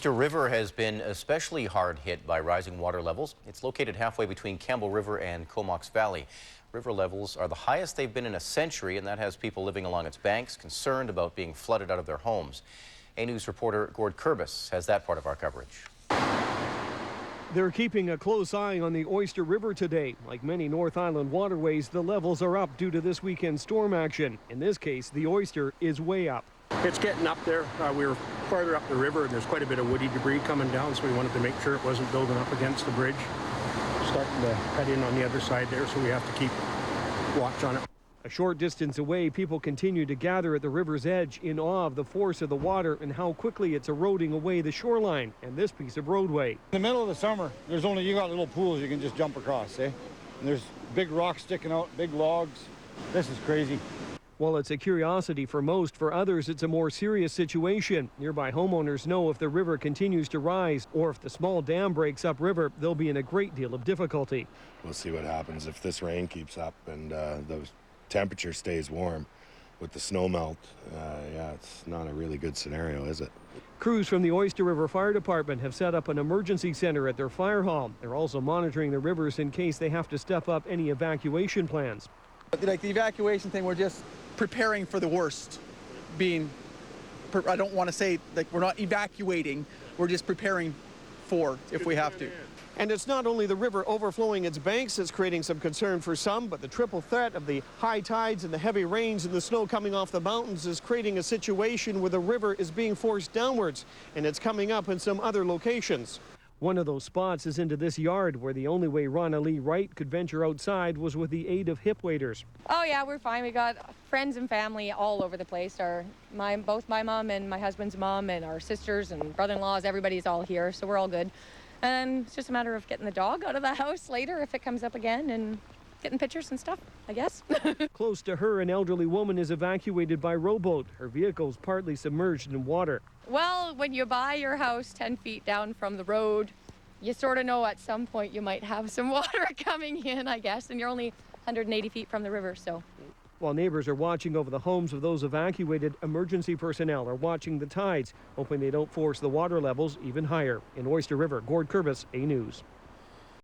Oyster River has been especially hard hit by rising water levels. It's located halfway between Campbell River and Comox Valley. River levels are the highest they've been in a century, and that has people living along its banks concerned about being flooded out of their homes. A News reporter Gord Kurbis has that part of our coverage. They're keeping a close eye on the Oyster River today. Like many North Island waterways, the levels are up due to this weekend's storm action. In this case, the Oyster is way up. It's getting up there. We were farther up the river, and there's quite a bit of woody debris coming down, so we wanted to make sure it wasn't building up against the bridge. Starting to cut in on the other side there, so we have to keep watch on it. A short distance away, people continue to gather at the river's edge in awe of the force of the water and how quickly it's eroding away the shoreline and this piece of roadway. In the middle of the summer, you got little pools you can just jump across, eh? And there's big rocks sticking out, big logs. This is crazy. While it's a curiosity for most, for others it's a more serious situation. Nearby homeowners know if the river continues to rise or if the small dam breaks upriver, they'll be in a great deal of difficulty. We'll see what happens if this rain keeps up and the temperature stays warm with the snow melt. Yeah, it's not a really good scenario, is it? Crews from the Oyster River Fire Department have set up an emergency center at their fire hall. They're also monitoring the rivers in case they have to step up any evacuation plans. Like the evacuation thing, we're just preparing for the worst. I don't want to say like we're not evacuating, we're just preparing for if we have to. And it's not only the river overflowing its banks that's creating some concern for some, but the triple threat of the high tides and the heavy rains and the snow coming off the mountains is creating a situation where the river is being forced downwards, and it's coming up in some other locations. One of those spots is into this yard where the only way Ronna Lee Wright could venture outside was with the aid of hip waders. Oh yeah, we're fine. We got friends and family all over the place. Both my mom and my husband's mom and our sisters and brother-in-laws, everybody's all here, so we're all good. And it's just a matter of getting the dog out of the house later if it comes up again and getting pictures and stuff, I guess. Close to her, an elderly woman is evacuated by rowboat. Her vehicle's partly submerged in water. Well, when you buy your house 10 feet down from the road, you sort of know at some point you might have some water coming in, I guess, and you're only 180 feet from the river, so. While neighbors are watching over the homes of those evacuated, emergency personnel are watching the tides, hoping they don't force the water levels even higher. In Oyster River, Gord Kurbis, A News.